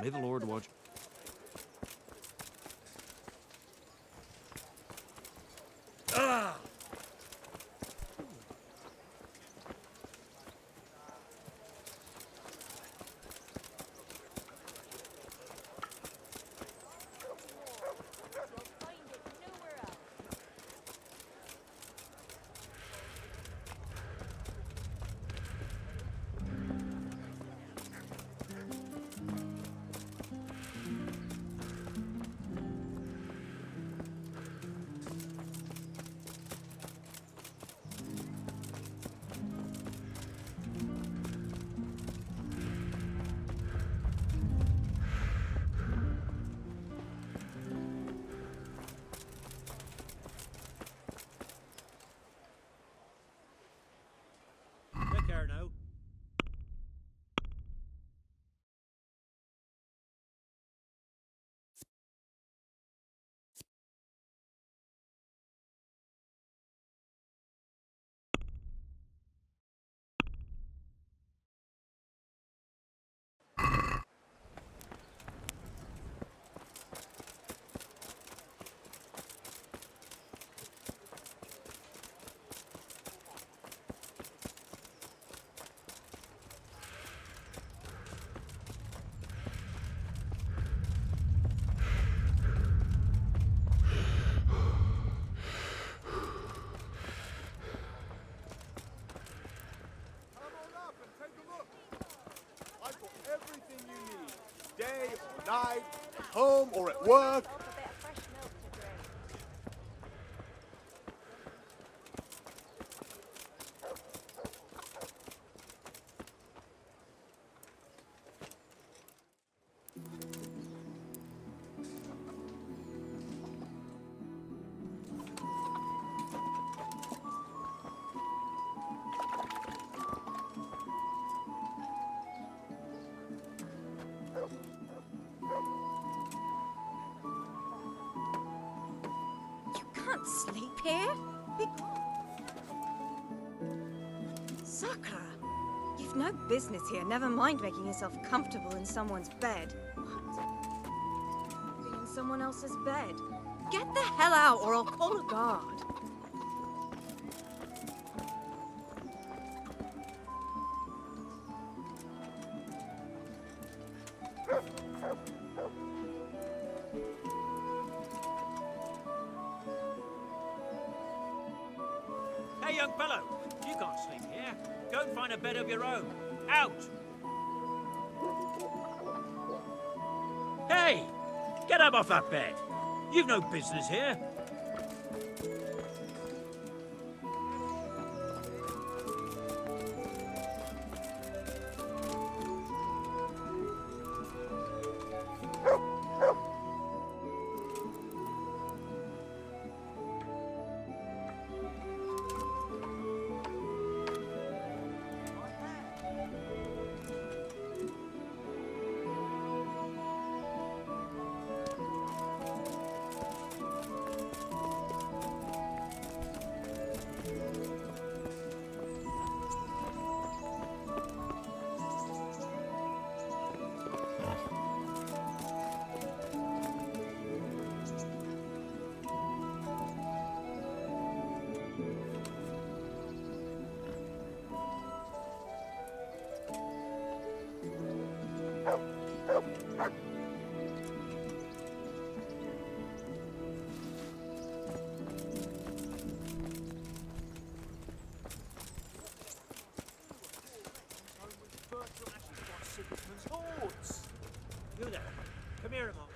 May the Lord watch. Ah! Take care now. Everything you need, day or night, at home or at work. Sleep here? Sakura, you've no business here. Never mind making yourself comfortable in someone's bed. What? Being in someone else's bed? Get the hell out or I'll call a guard. Hey, young fellow, you can't sleep here. Go and find a bed of your own. Out! Hey! Get up off that bed. You've no business here. You there. Come here a moment.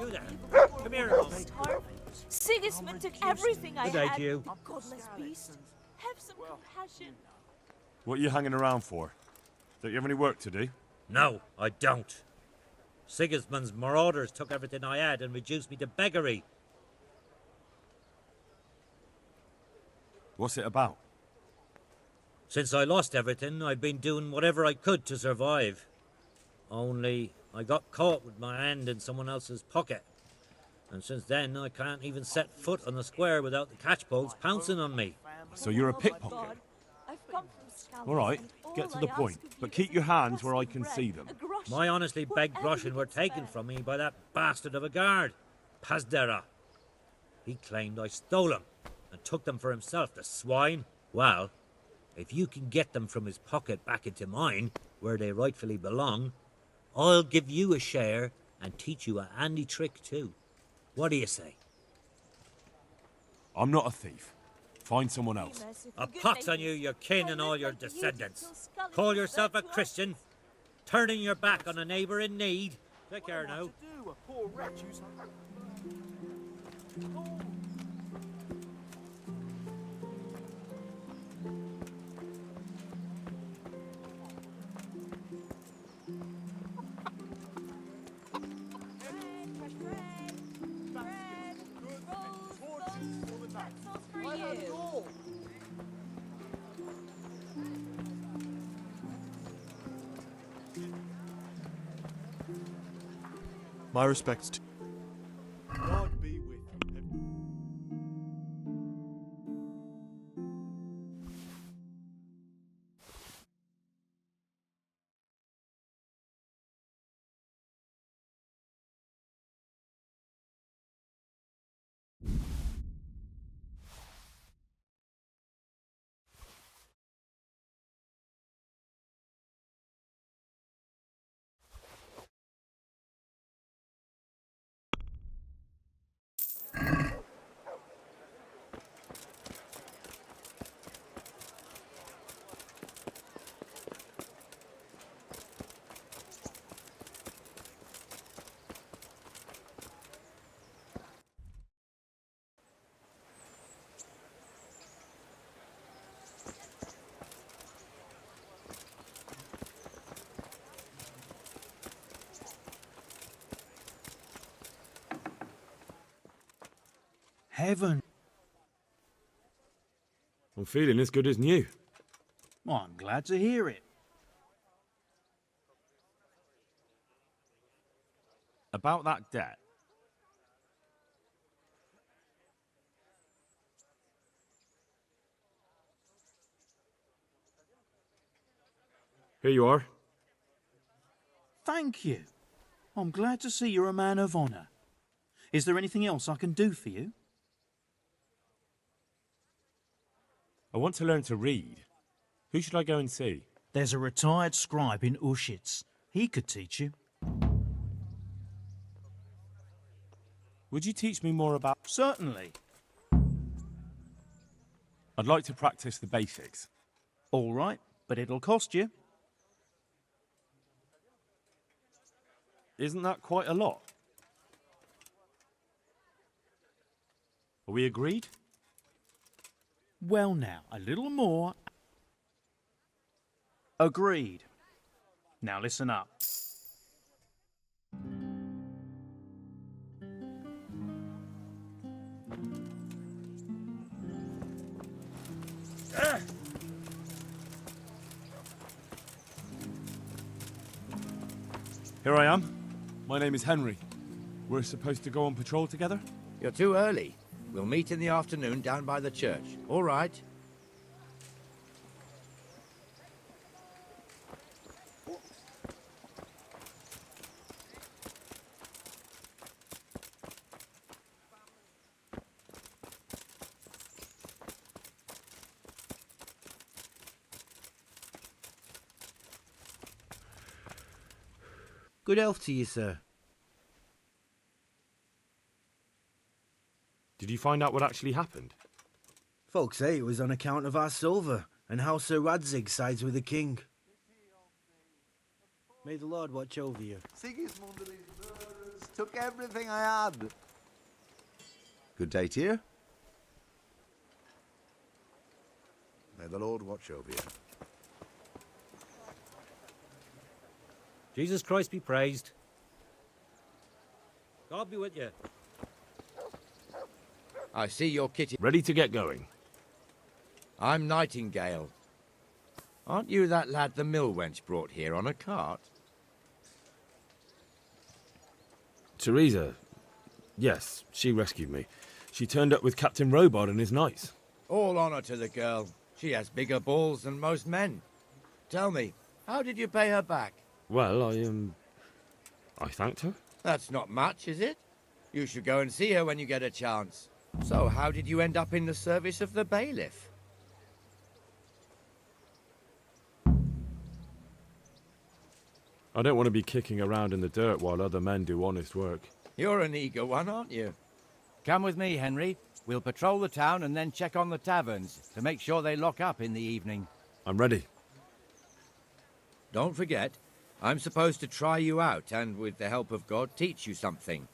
you there. Come here a moment. Sigismund took everything I Good day had. to you. Godless beast. Have some compassion. What are you hanging around for? Don't you have any work to do? No, I don't. Sigismund's marauders took everything I had and reduced me to beggary. What's it about? Since I lost everything, I've been doing whatever I could to survive. Only I got caught with my hand in someone else's pocket. And since then, I can't even set foot on the square without the catchpoles pouncing on me. So you're a Oh my pickpocket? God. I've come from Scotland, All right, and get all to the I point, ask of but you keep is your a hands where I crust can of see bread, them. a groschen, My honestly begged whatever groschen you were can taken spare. from me by that bastard of a guard, Pazdera. He claimed I stole them and took them for himself, the swine. Well, if you can get them from his pocket back into mine, where they rightfully belong, I'll give you a share and teach you a handy trick too. What do you say? I'm not a thief. Find someone else. A pox on you, your kin and all your descendants. Call yourself a Christian, turning your back on a neighbour in need. Take care now. To do, a poor wretch who's... My respects to... God be with you. Heaven. I'm feeling as good as new. Well, I'm glad to hear it. About that debt. Here you are. Thank you. I'm glad to see you're a man of honour. Is there anything else I can do for you? I want to learn to read. Who should I go and see? There's a retired scribe in Ushitz. He could teach you. Would you teach me more about... Certainly. I'd like to practice the basics. All right, but it'll cost you. Isn't that quite a lot? Are we agreed? Well now, a little more. Agreed. Now listen up. Here I am. My name is Henry. We're supposed to go on patrol together? You're too early. We'll meet in the afternoon down by the church. All right? Good health to you, sir. Did you find out what actually happened? Folks say it was on account of our silver and how Sir Radzig sides with the king. May the Lord watch over you. Sigismund and his murderers took everything I had. Good day to you. May the Lord watch over you. Jesus Christ be praised. God be with you. I see your kitty. Ready to get going. I'm Nightingale. Aren't you that lad the mill wench brought here on a cart? Teresa. Yes, she rescued me. She turned up with Captain Robard and his knights. All honor to the girl. She has bigger balls than most men. Tell me, how did you pay her back? Well, I thanked her. That's not much, is it? You should go and see her when you get a chance. So, how did you end up in the service of the bailiff? I don't want to be kicking around in the dirt while other men do honest work. You're an eager one, aren't you? Come with me, Henry. We'll patrol the town and then check on the taverns to make sure they lock up in the evening. I'm ready. Don't forget, I'm supposed to try you out and, with the help of God, teach you something.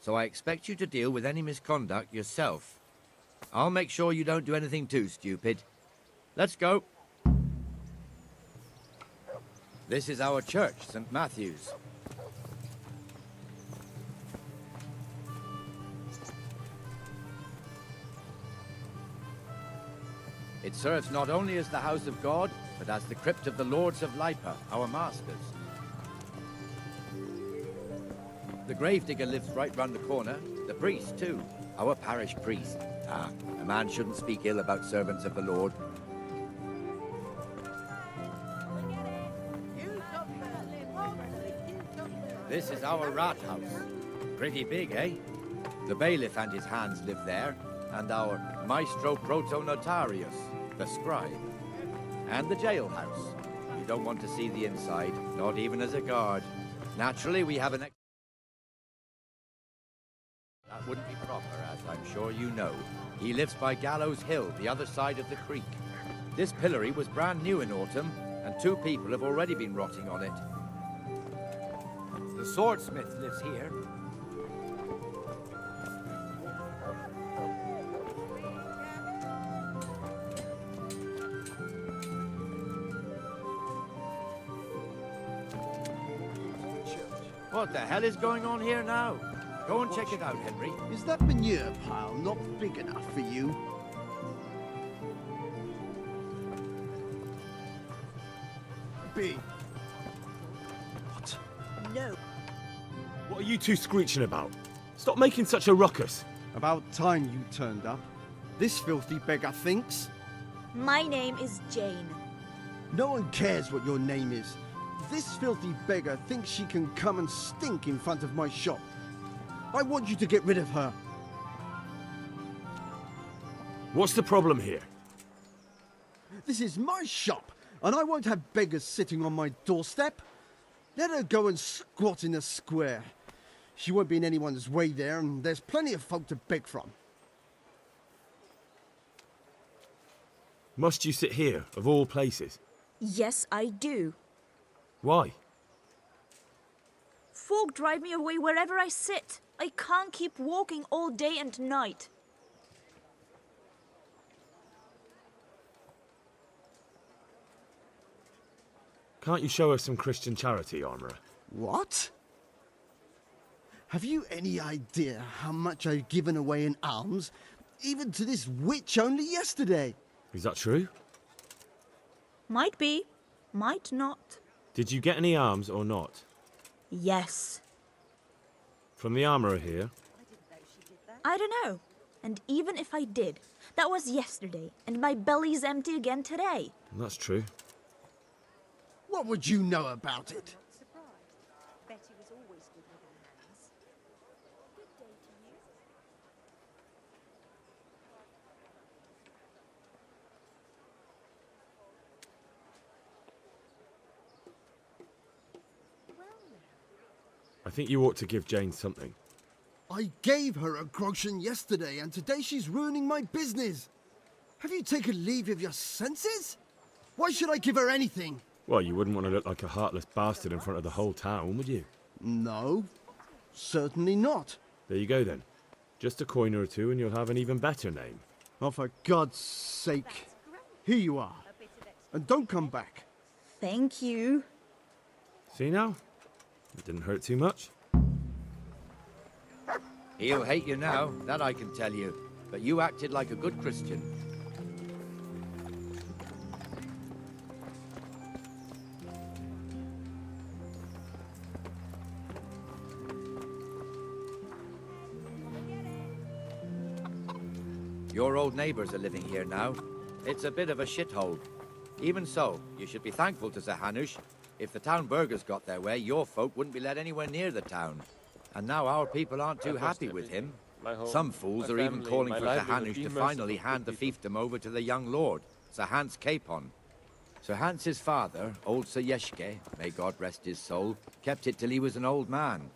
So I expect you to deal with any misconduct yourself. I'll make sure you don't do anything too stupid. Let's go. This is our church, St. Matthew's. It serves not only as the house of God, but as the crypt of the Lords of Lipa, our masters. The gravedigger lives right round the corner. The priest, too. Our parish priest. Ah, a man shouldn't speak ill about servants of the Lord. This is our rat house. Pretty big, eh? The bailiff and his hands live there, and our maestro proto-notarius, the scribe. And the jailhouse. You don't want to see the inside, not even as a guard. Naturally, we have an... That wouldn't be proper, as I'm sure you know. He lives by Gallows Hill, the other side of the creek. This pillory was brand new in autumn, and 2 people have already been rotting on it. The swordsmith lives here. What the hell is going on here now? Go and check it out, Henry. Is that manure pile not big enough for you? B. What? No. What are you two screeching about? Stop making such a ruckus. About time you turned up. This filthy beggar thinks. My name is Jane. No one cares what your name is. This filthy beggar thinks she can come and stink in front of my shop. I want you to get rid of her. What's the problem here? This is my shop, and I won't have beggars sitting on my doorstep. Let her go and squat in the square. She won't be in anyone's way there, and there's plenty of folk to beg from. Must you sit here, of all places? Yes, I do. Why? Folk drive me away wherever I sit. I can't keep walking all day and night. Can't you show us some Christian charity, Armourer? What? Have you any idea how much I've given away in alms, even to this witch only yesterday? Is that true? Might be, might not. Did you get any alms or not? Yes. From the Armourer here? I don't know. And even if I did, that was yesterday, and my belly's empty again today. That's true. What would you know about it? Betty was always good with her hands. Good day to you. I think you ought to give Jane something. I gave her a groschen yesterday, and today she's ruining my business. Have you taken leave of your senses? Why should I give her anything? Well, you wouldn't want to look like a heartless bastard in front of the whole town, would you? No. Certainly not. There you go then. Just a coin or two and you'll have an even better name. Oh, for God's sake. Here you are. And don't come back. Thank you. See now? It didn't hurt too much. He'll hate you now, that I can tell you. But you acted like a good Christian. Your old neighbors are living here now. It's a bit of a shithole. Even so, you should be thankful to Sir Hanush. If the town burghers got their way, your folk wouldn't be let anywhere near the town. And now our people aren't too happy with him. Some fools are even calling for Sir Hanush to finally hand the fiefdom over to the young lord, Sir Hans Capon. Sir Hans's father, old Sir Yeshke, may God rest his soul, kept it till he was an old man.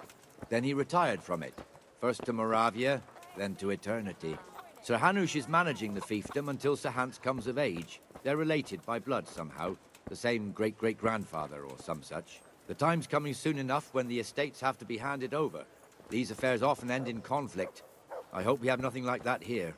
Then he retired from it, first to Moravia, then to eternity. Sir Hanush is managing the fiefdom until Sir Hans comes of age. They're related by blood somehow, the same great-great-grandfather or some such. The time's coming soon enough when the estates have to be handed over. These affairs often end in conflict. I hope we have nothing like that here.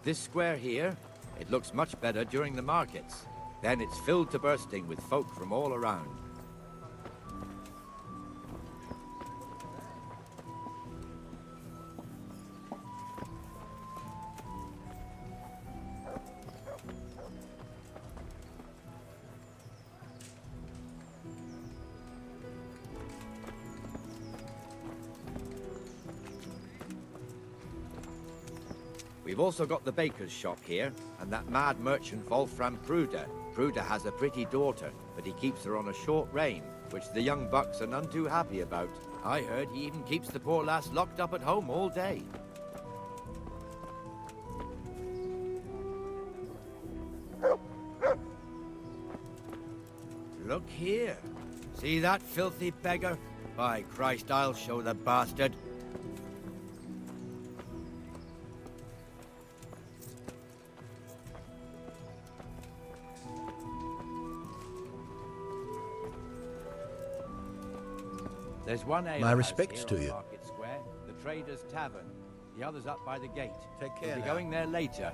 This square here, it looks much better during the markets. Then it's filled to bursting with folk from all around. We've also got the baker's shop here, and that mad merchant Wolfram Pruder. Pruder has a pretty daughter, but he keeps her on a short rein, which the young bucks are none too happy about. I heard he even keeps the poor lass locked up at home all day. Look here. See that filthy beggar? By Christ, I'll show the bastard. There's one ale My respects here to on you. Market Square, the Trader's Tavern. The other's up by the gate. Take care We'll be now. going there later.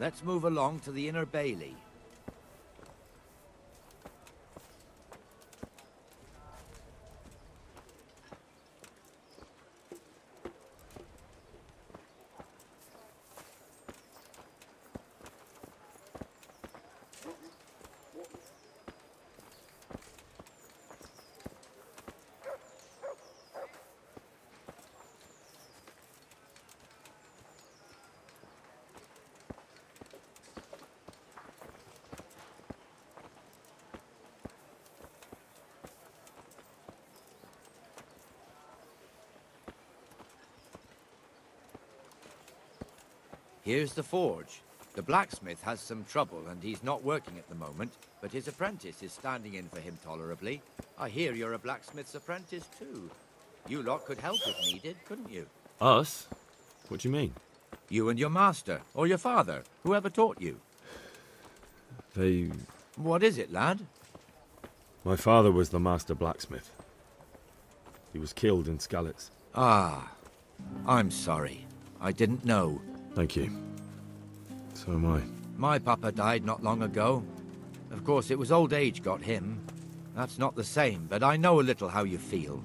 Let's move along to the Inner Bailey. Here's the forge. The blacksmith has some trouble and he's not working at the moment, but his apprentice is standing in for him tolerably. I hear you're a blacksmith's apprentice too. You lot could help if needed, couldn't you? Us? What do you mean? You and your master, or your father, whoever taught you. They... What is it, lad? My father was the master blacksmith. He was killed in Skalitz. Ah, I'm sorry. I didn't know. Thank you. So am I. My papa died not long ago. Of course, it was old age got him. That's not the same, but I know a little how you feel.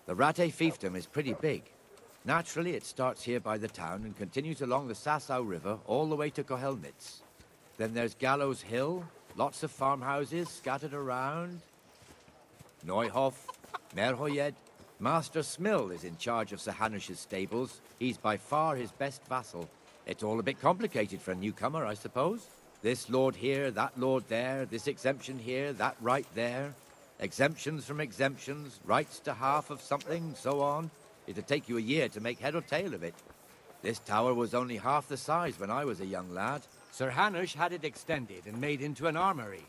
The Rattay fiefdom is pretty big. Naturally, it starts here by the town and continues along the Sasau River all the way to Kohelnitz. Then there's Gallows Hill, lots of farmhouses scattered around. Neuhof, Merhoyed. Master Smill is in charge of Sir Hanush's stables. He's by far his best vassal. It's all a bit complicated for a newcomer, I suppose. This lord here, that lord there, this exemption here, that right there. Exemptions from exemptions, rights to half of something, so on. It'd take you a year to make head or tail of it. This tower was only half the size when I was a young lad. Sir Hanush had it extended and made into an armory.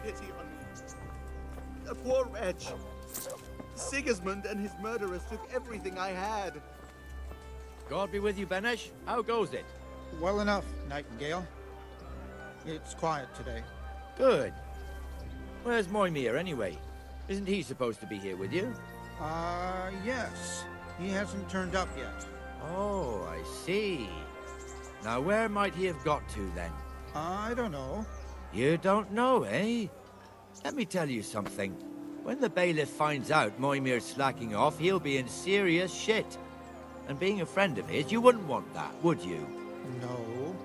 Pity on me. The poor wretch. Sigismund and his murderers took everything I had. God be with you, Benesh. How goes it? Well enough, Nightingale. It's quiet today. Good. Where's Moimir, anyway? Isn't he supposed to be here with you? Yes. He hasn't turned up yet. Oh, I see. Now, where might he have got to, then? I don't know. You don't know, eh? Let me tell you something. When the bailiff finds out Moimir's slacking off, he'll be in serious shit. And being a friend of his, you wouldn't want that, would you? No.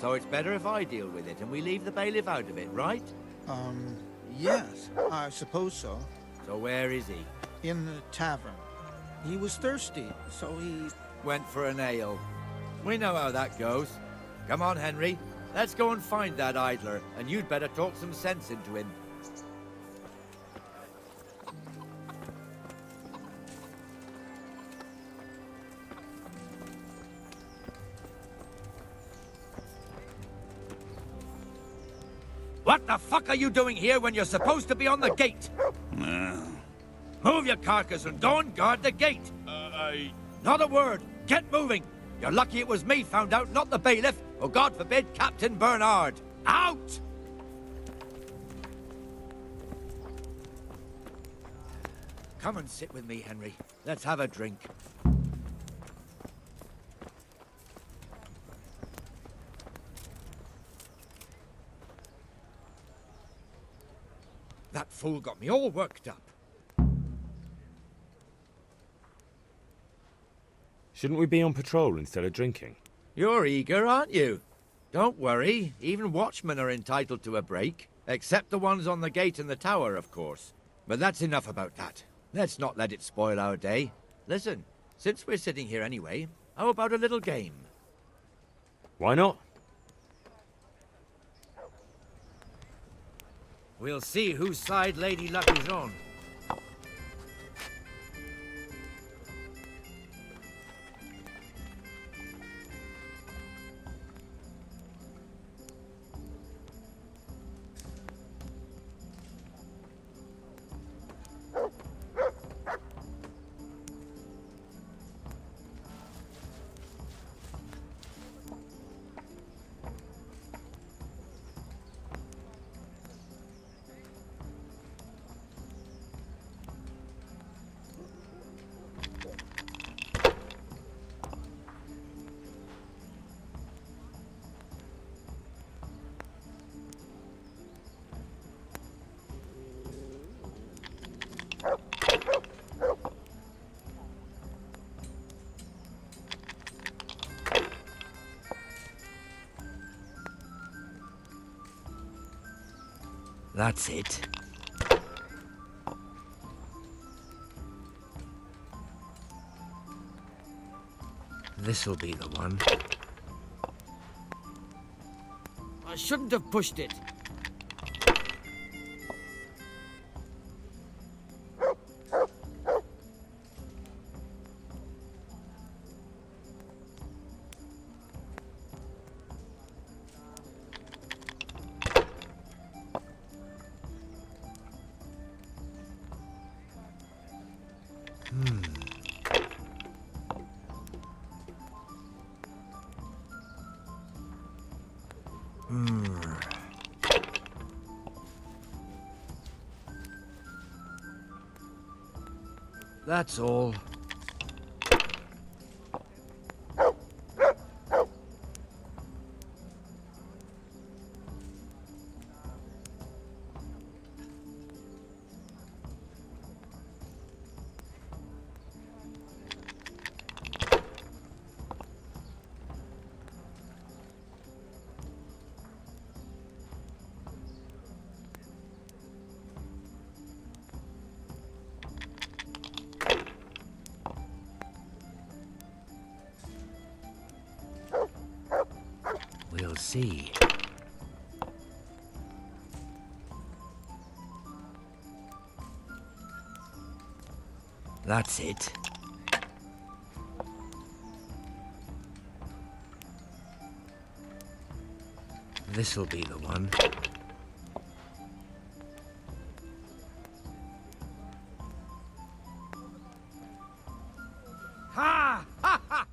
So it's better if I deal with it and we leave the bailiff out of it, right? Yes, I suppose so. So where is he? In the tavern. He was thirsty, so he... Went for an ale. We know how that goes. Come on, Henry. Let's go and find that idler, and you'd better talk some sense into him. What the fuck are you doing here when you're supposed to be on the gate? Move your carcass and go and guard the gate. Not a word. Get moving. You're lucky it was me found out, not the bailiff, or God forbid, Captain Bernard. Out! Come and sit with me, Henry. Let's have a drink. That fool got me all worked up. Shouldn't we be on patrol instead of drinking? You're eager, aren't you? Don't worry, even watchmen are entitled to a break. Except the ones on the gate and the tower, of course. But that's enough about that. Let's not let it spoil our day. Listen, since we're sitting here anyway, how about a little game? Why not? We'll see whose side Lady Luck is on. That's it. This'll be the one. I shouldn't have pushed it. That's all. We'll see. That's it. This'll be the one. Ha! Ha ha!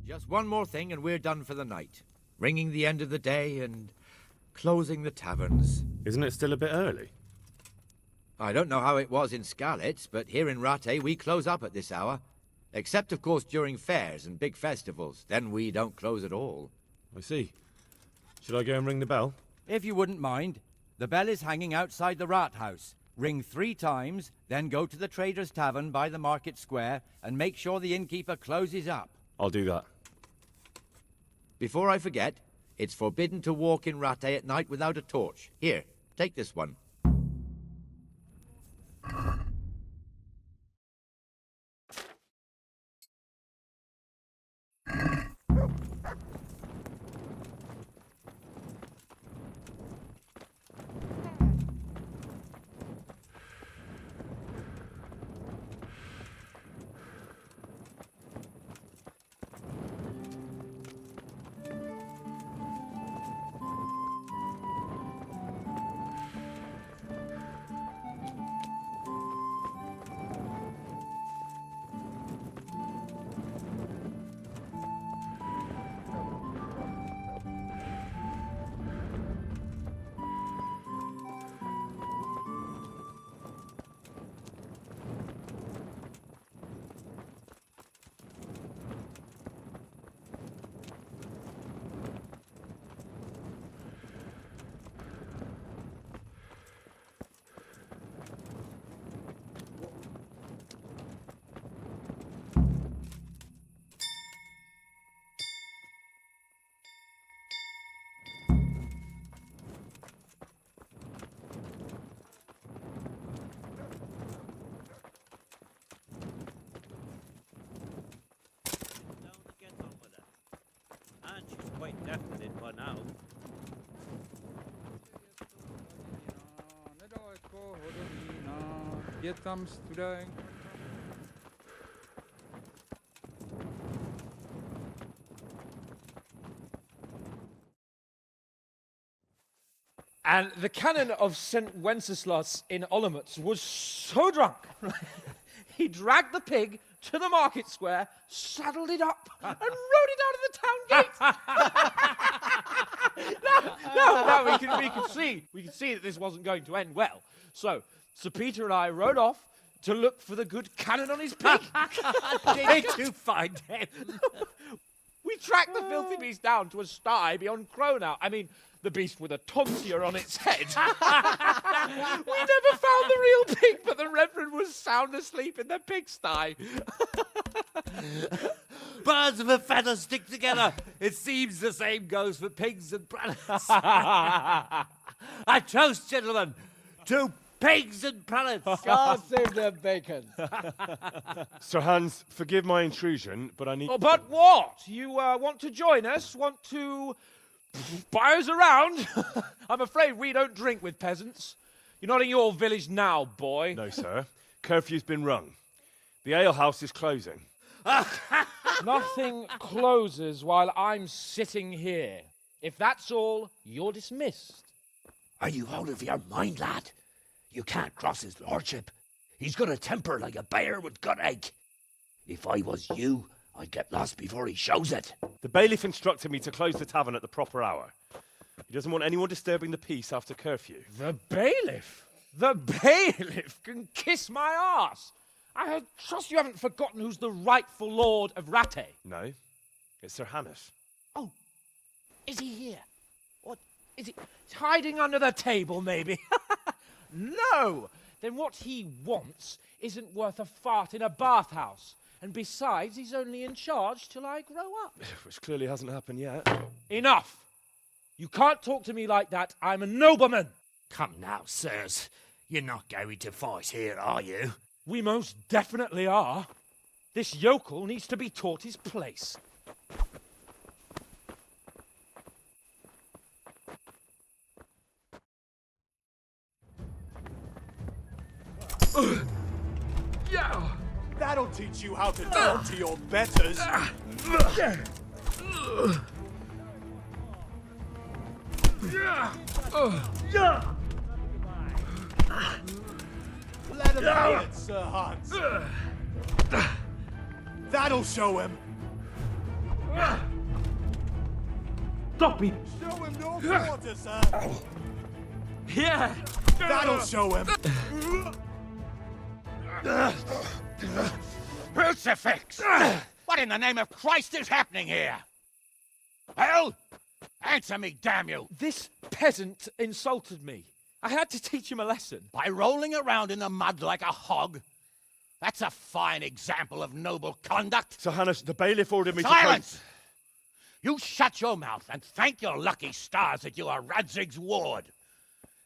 Just one more thing and we're done for the night. Ringing the end of the day and closing the taverns. Isn't it still a bit early? I don't know how it was in Scarlet, but here in Rattay we close up at this hour. Except, of course, during fairs and big festivals. Then we don't close at all. I see. Should I go and ring the bell? If you wouldn't mind. The bell is hanging outside the rat house. Ring 3 times, then go to the Trader's Tavern by the market square and make sure the innkeeper closes up. I'll do that. Before I forget, it's forbidden to walk in Rattay at night without a torch. Here, take this one. Quite definite by now. Je tam studaj. And the canon of St. Wenceslas in Olomouc was so drunk, he dragged the pig to the market square, saddled it up, and rode it out of the town gate. No, we could see that this wasn't going to end well. So Sir Peter and I rode off to look for the good canon on his pig. Did you find him? We tracked the filthy beast down to a sty beyond Cronow. I mean, the beast with a tonsure on its head. We never found the real pig, but the Reverend was sound asleep in the pigsty. Birds of a feather stick together. It seems the same goes for pigs and planets. I toast, gentlemen, to pigs and planets. God save the bacon. Sir Hans, forgive my intrusion, but I need... Oh, but what? You want to join us? Want to buy us around? I'm afraid we don't drink with peasants. You're not in your village now, boy. No, sir. Curfew's been rung. The alehouse is closing. Nothing closes while I'm sitting here. If that's all, you're dismissed. Are you out of your mind, lad? You can't cross his lordship. He's got a temper like a bear with gut ache. If I was you, I'd get lost before he shows it. The bailiff instructed me to close the tavern at the proper hour. He doesn't want anyone disturbing the peace after curfew. The bailiff? The bailiff can kiss my arse. I trust you haven't forgotten who's the rightful lord of Rattay. No, it's Sir Hannes. Oh, is he here? What, is he hiding under the table, maybe? No! Then what he wants isn't worth a fart in a bathhouse. And besides, he's only in charge till I grow up. Which clearly hasn't happened yet. Enough! You can't talk to me like that. I'm a nobleman. Come now, sirs. You're not going to fight here, are you? We most definitely are. This yokel needs to be taught his place. Yeah. That'll teach you how to talk to your betters. Let him have it, Sir Hans. That'll show him. Stop him! Show him no quarter, sir. Yeah! That'll show him. Crucifix! What in the name of Christ is happening here? Well, answer me, damn you! This peasant insulted me. I had to teach him a lesson. By rolling around in the mud like a hog? That's a fine example of noble conduct. Sir Hannes, the bailiff ordered me Silence! You shut your mouth and thank your lucky stars that you are Radzig's ward.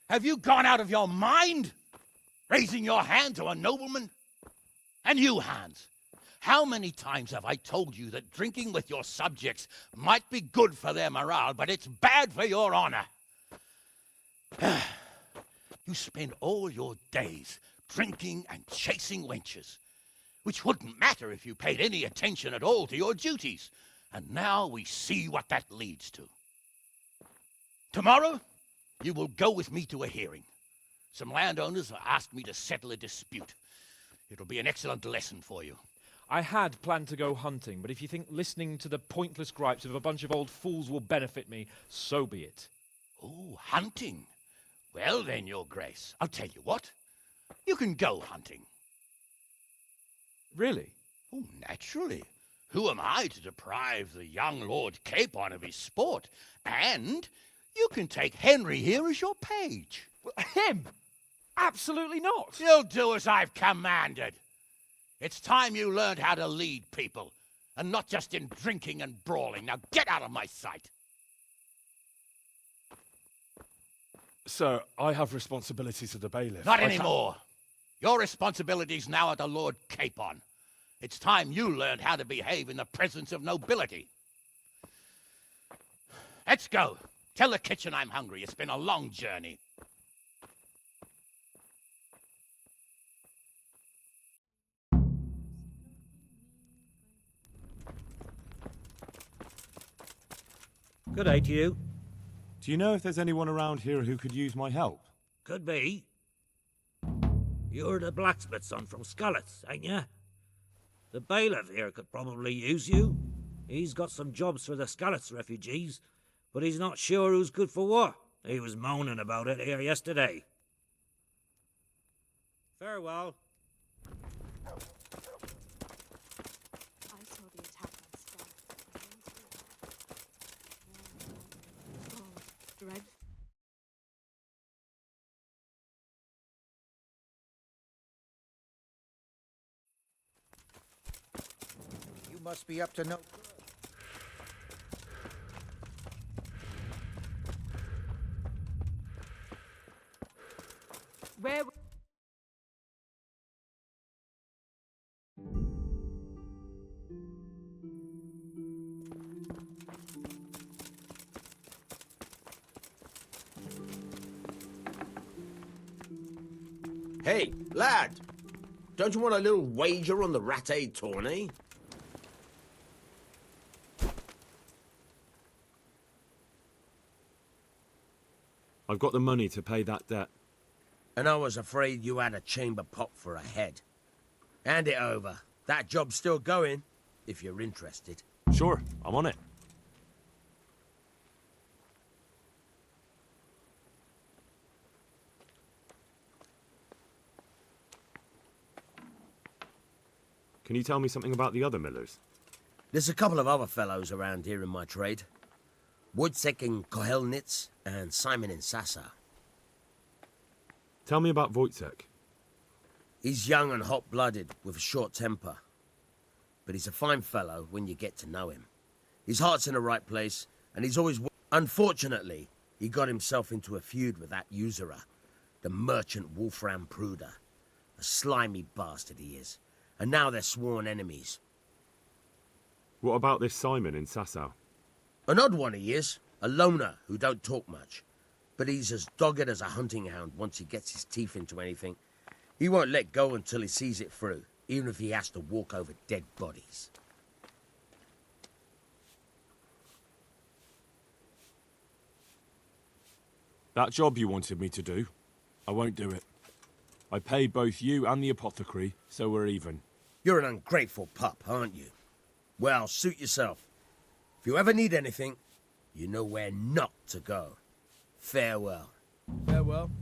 Have you gone out of your mind? Raising your hand to a nobleman? And you, Hans, how many times have I told you that drinking with your subjects might be good for their morale, but it's bad for your honor? You spend all your days drinking and chasing wenches, which wouldn't matter if you paid any attention at all to your duties. And now we see what that leads to. Tomorrow, you will go with me to a hearing. Some landowners have asked me to settle a dispute. It'll be an excellent lesson for you. I had planned to go hunting, but if you think listening to the pointless gripes of a bunch of old fools will benefit me, so be it. Oh, hunting. Well then, Your Grace, I'll tell you what. You can go hunting. Really? Oh, naturally. Who am I to deprive the young Lord Capon of his sport? And you can take Henry here as your page. Him? Absolutely not. You'll do as I've commanded. It's time you learned how to lead people, and not just in drinking and brawling. Now get out of my sight. Sir, I have responsibilities to the bailiff. Not anymore. Your responsibilities now are the Lord Capon. It's time you learned how to behave in the presence of nobility. Let's go. Tell the kitchen I'm hungry. It's been a long journey. Good day to you. Do you know if there's anyone around here who could use my help? Could be. You're the blacksmith's son from Scarlets, ain't you? The bailiff here could probably use you. He's got some jobs for the Scarlets refugees, but he's not sure who's good for what. He was moaning about it here yesterday. Farewell. I saw the attack on Scarlet. dread. You must be up to no good. Where? Hey, lad! Don't you want a little wager on the Rattay tourney? I've got the money to pay that debt. And I was afraid you had a chamber pot for a head. Hand it over. That job's still going, if you're interested. Sure, I'm on it. Can you tell me something about the other millers? There's a couple of other fellows around here in my trade. Wojciech in Kohelnitz and Simon in Sassa. Tell me about Wojciech. He's young and hot-blooded, with a short temper. But he's a fine fellow when you get to know him. His heart's in the right place, and he's always... Unfortunately, he got himself into a feud with that usurer, the merchant Wolfram Pruder. A slimy bastard he is. And now they're sworn enemies. What about this Simon in Sasau? An odd one he is. A loner who don't talk much. But he's as dogged as a hunting hound once he gets his teeth into anything. He won't let go until he sees it through, even if he has to walk over dead bodies. That job you wanted me to do, I won't do it. I paid both you and the apothecary, so we're even. You're an ungrateful pup, aren't you? Well, suit yourself. If you ever need anything, you know where not to go. Farewell. Farewell.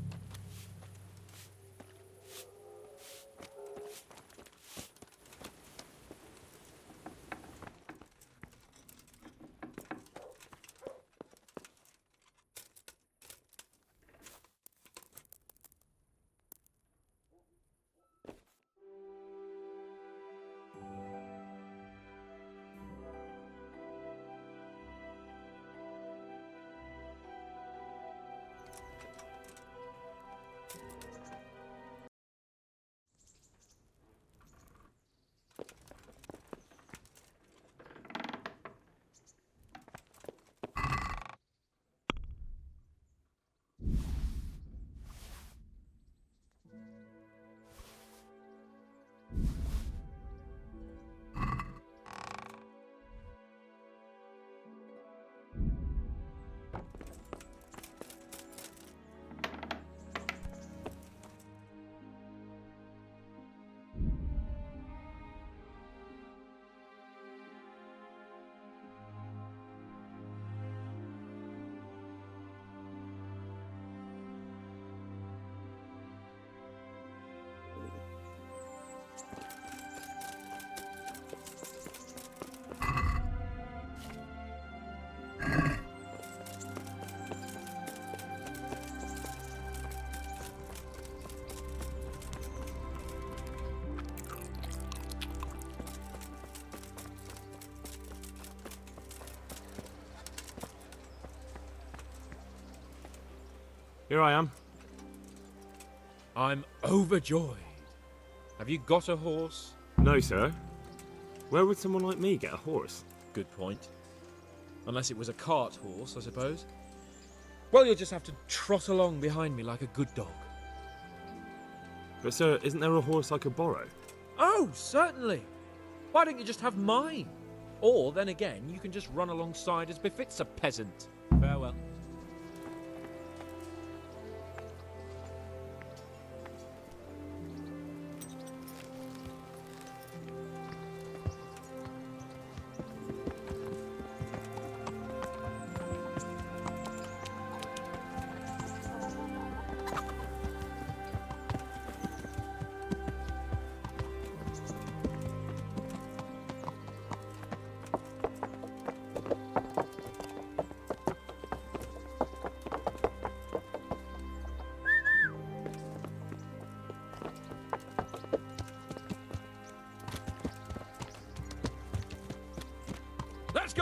Here I am. I'm overjoyed. Have you got a horse? No, sir. Where would someone like me get a horse? Good point. Unless it was a cart horse, I suppose. Well, you'll just have to trot along behind me like a good dog. But, sir, isn't there a horse I could borrow? Oh, certainly. Why don't you just have mine? Or, then again, you can just run alongside as befits a peasant. Farewell.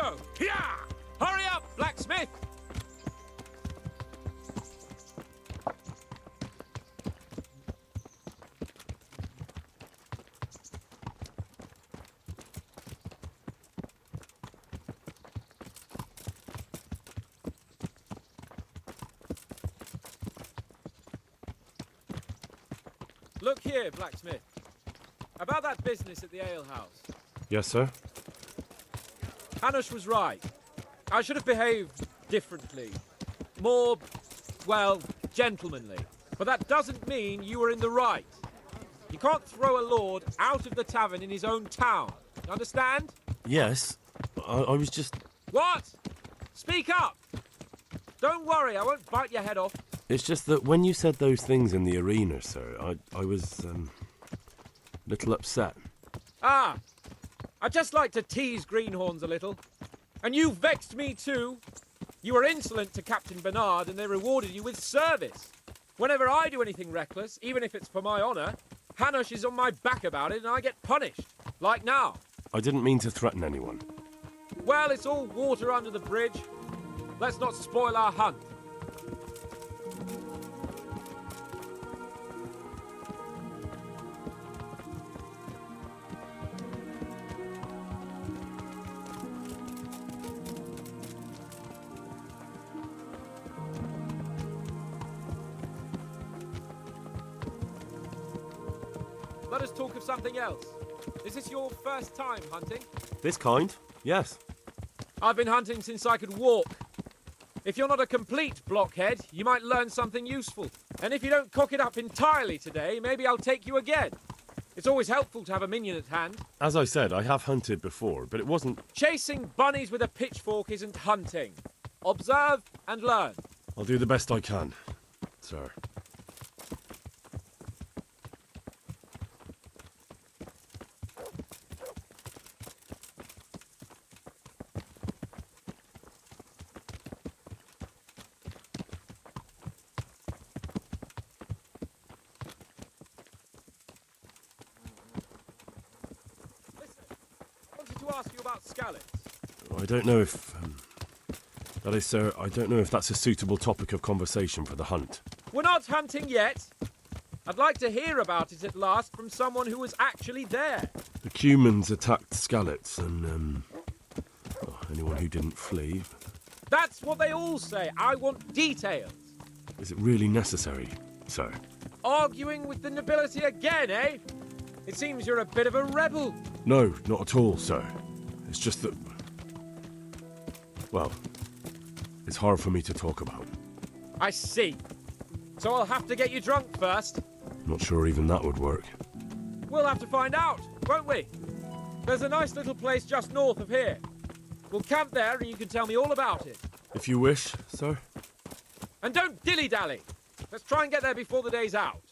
go! Yeah! Hurry up, blacksmith! Look here, blacksmith. About that business at the alehouse. Yes, sir? Hanush was right. I should have behaved differently. More, well, gentlemanly. But that doesn't mean you were in the right. You can't throw a lord out of the tavern in his own town. You understand? Yes. I was just... What? Speak up! Don't worry, I won't bite your head off. It's just that when you said those things in the arena, sir, I was, a little upset. Ah! I just like to tease greenhorns a little. And you vexed me too. You were insolent to Captain Bernard and they rewarded you with service. Whenever I do anything reckless, even if it's for my honour, Hanush is on my back about it and I get punished. Like now. I didn't mean to threaten anyone. Well, it's all water under the bridge. Let's not spoil our hunt. Let us talk of something else. Is this your first time hunting? This kind? Yes. I've been hunting since I could walk. If you're not a complete blockhead, you might learn something useful. And if you don't cock it up entirely today, maybe I'll take you again. It's always helpful to have a minion at hand. As I said, I have hunted before, but it wasn't... Chasing bunnies with a pitchfork isn't hunting. Observe and learn. I'll do the best I can, sir. Ask you about scallops. I don't know if... that is, sir, I don't know if that's a suitable topic of conversation for the hunt. We're not hunting yet. I'd like to hear about it at last from someone who was actually there. The Cumans attacked Skallets and, anyone who didn't flee. That's what they all say. I want details. Is it really necessary, sir? Arguing with the nobility again, eh? It seems you're a bit of a rebel. No, not at all, sir. It's just that... well, it's hard for me to talk about. I see. So I'll have to get you drunk first. Not sure even that would work. We'll have to find out, won't we? There's a nice little place just north of here. We'll camp there and you can tell me all about it. If you wish, sir. And don't dilly-dally. Let's try and get there before the day's out.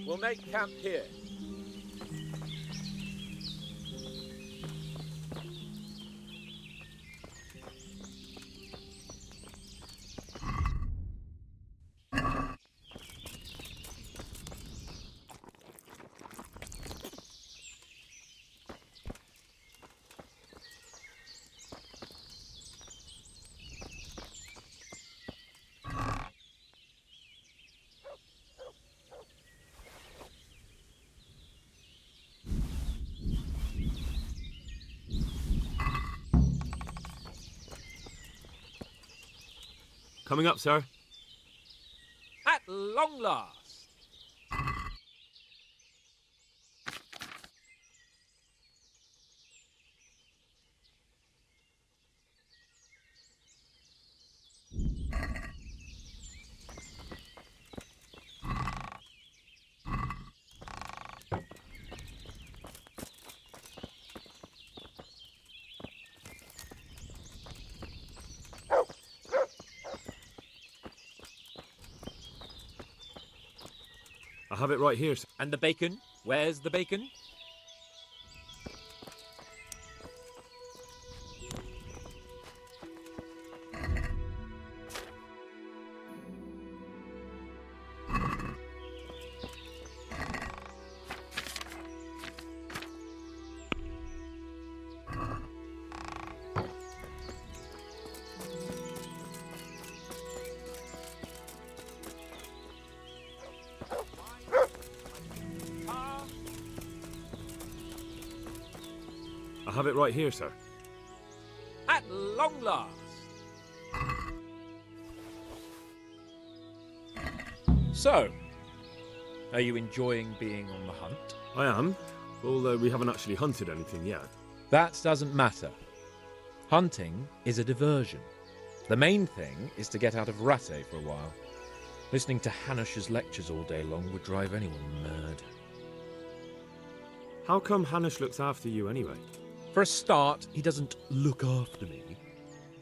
We'll make camp here. Coming up, sir. At long last. I have it right here, sir. And the bacon? Where's the bacon? I have it right here, sir. At long last. So, are you enjoying being on the hunt? I am, although we haven't actually hunted anything yet. That doesn't matter. Hunting is a diversion. The main thing is to get out of Rattay for a while. Listening to Hanush's lectures all day long would drive anyone mad. How come Hanush looks after you anyway? For a start, he doesn't look after me.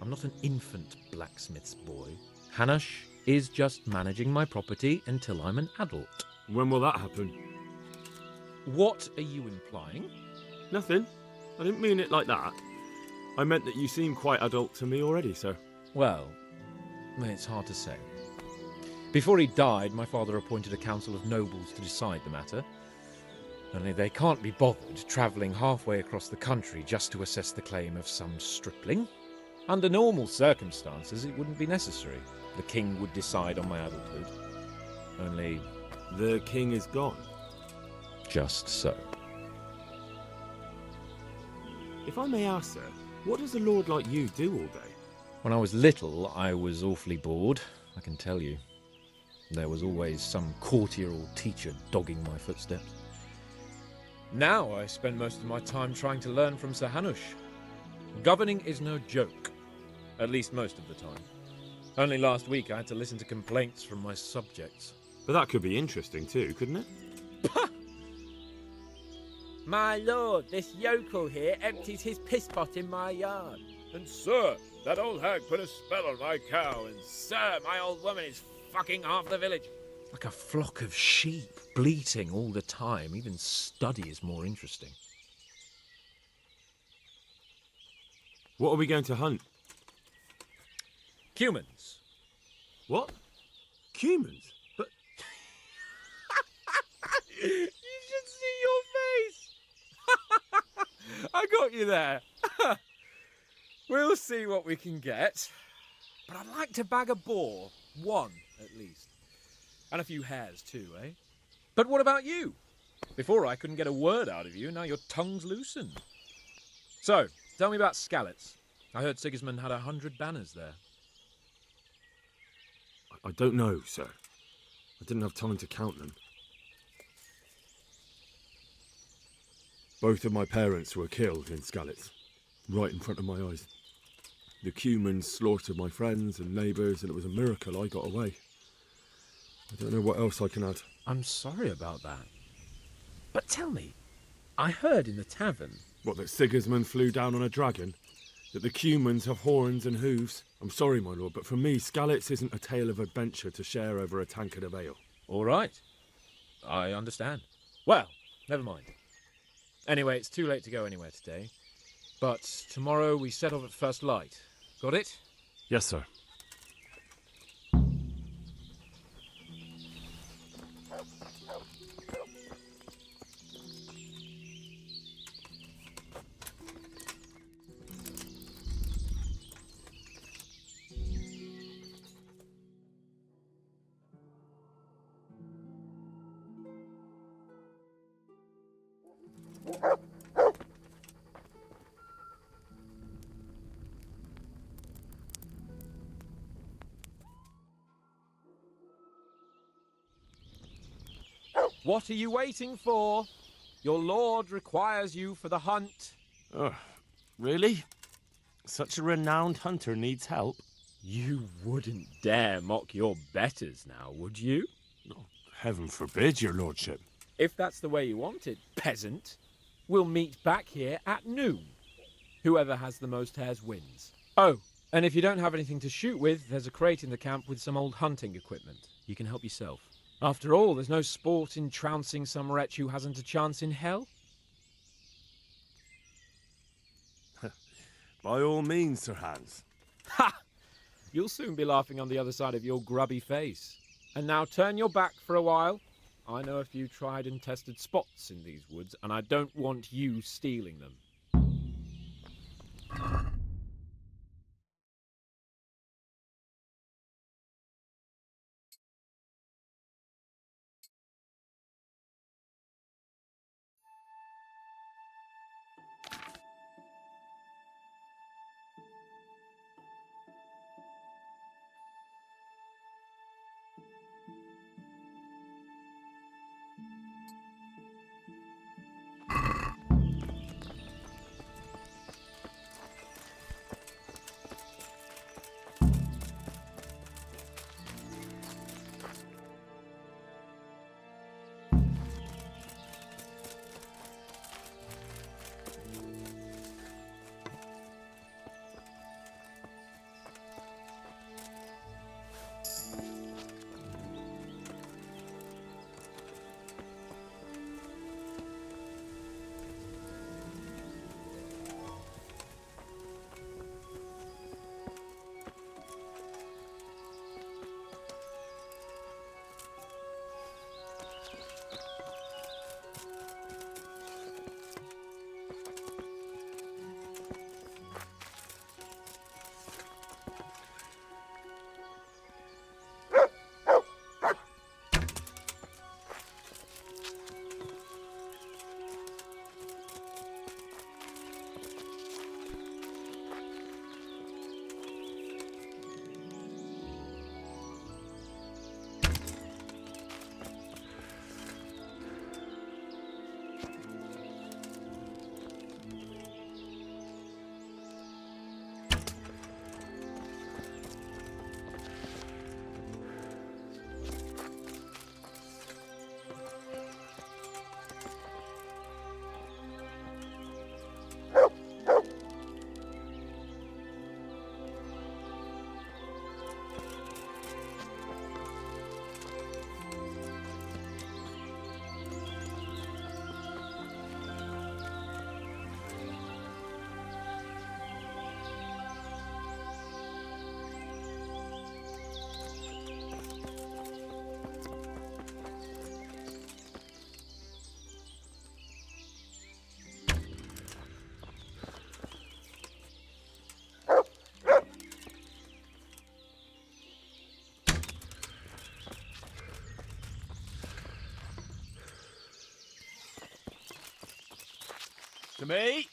I'm not an infant blacksmith's boy. Hanush is just managing my property until I'm an adult. When will that happen? What are you implying? Nothing. I didn't mean it like that. I meant that you seem quite adult to me already, sir. Well, it's hard to say. Before he died, my father appointed a council of nobles to decide the matter. Only they can't be bothered travelling halfway across the country just to assess the claim of some stripling. Under normal circumstances, it wouldn't be necessary. The king would decide on my adulthood. Only... The king is gone. Just so. If I may ask, sir, what does a lord like you do all day? When I was little, I was awfully bored, I can tell you. There was always some courtier or teacher dogging my footsteps. Now I spend most of my time trying to learn from Sir Hanush. Governing is no joke, at least most of the time. Only last week I had to listen to complaints from my subjects. But that could be interesting too, couldn't it? My lord, this yokel here empties his piss pot in my yard. And sir, that old hag put a spell on my cow, and sir, my old woman is fucking half the village. Like a flock of sheep, bleating all the time. Even study is more interesting. What are we going to hunt? Cumans. What? Cumans? But... You should see your face! I got you there. We'll see what we can get. But I'd like to bag a boar. One, at least. And a few hares too, eh? But what about you? Before I couldn't get a word out of you, now your tongue's loosened. So, tell me about Skalitz. I heard Sigismund had 100 banners there. I don't know, sir. I didn't have time to count them. Both of my parents were killed in Skalitz, right in front of my eyes. The Cumans slaughtered my friends and neighbours, and it was a miracle I got away. I don't know what else I can add. I'm sorry about that. But tell me, I heard in the tavern... What, that Sigismund flew down on a dragon? That the Cumans have horns and hooves? I'm sorry, my lord, but for me, Skalitz isn't a tale of adventure to share over a tankard of ale. All right. I understand. Well, never mind. Anyway, it's too late to go anywhere today. But tomorrow we set off at first light. Got it? Yes, sir. What are you waiting for? Your lord requires you for the hunt. Oh, really? Such a renowned hunter needs help? You wouldn't dare mock your betters now, would you? Oh, heaven forbid, your lordship. If that's the way you want it, peasant, we'll meet back here at noon. Whoever has the most hares wins. Oh, and if you don't have anything to shoot with, there's a crate in the camp with some old hunting equipment. You can help yourself. After all, there's no sport in trouncing some wretch who hasn't a chance in hell. By all means, Sir Hans. Ha! You'll soon be laughing on the other side of your grubby face. And now turn your back for a while. I know a few tried and tested spots in these woods, and I don't want you stealing them. To me.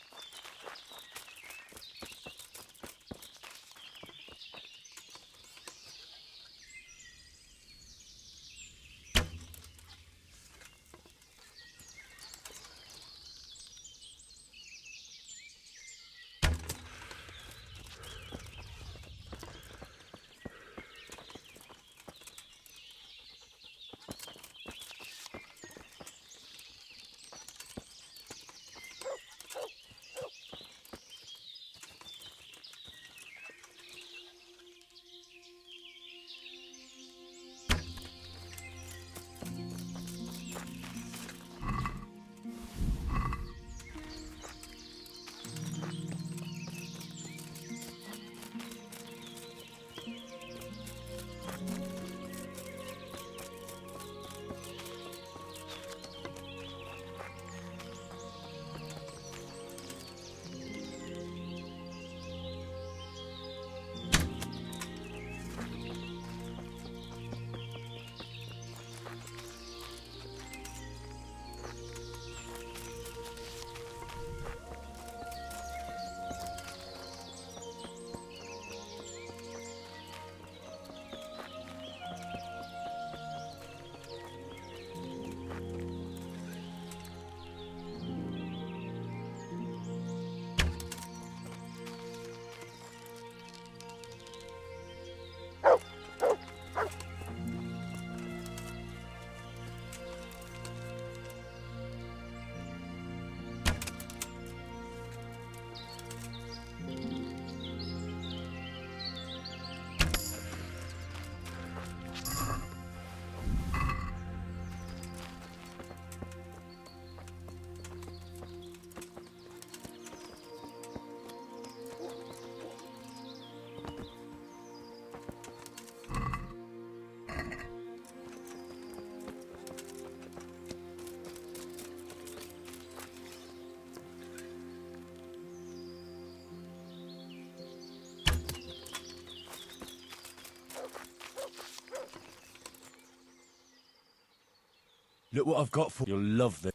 Look what I've got for you. You'll love this.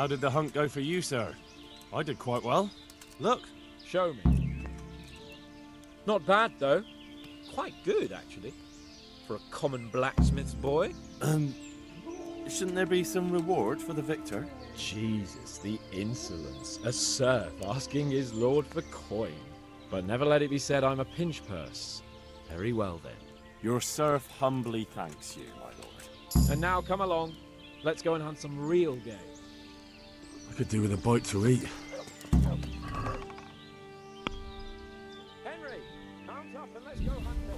How did the hunt go for you, sir? I did quite well. Look. Show me. Not bad, though. Quite good, actually. For a common blacksmith's boy. Shouldn't there be some reward for the victor? Jesus, the insolence. A serf asking his lord for coin. But never let it be said I'm a pinch purse. Very well, then. Your serf humbly thanks you, my lord. And now come along. Let's go and hunt some real game. I could do with a bite to eat. Henry, mount up and let's go hunting.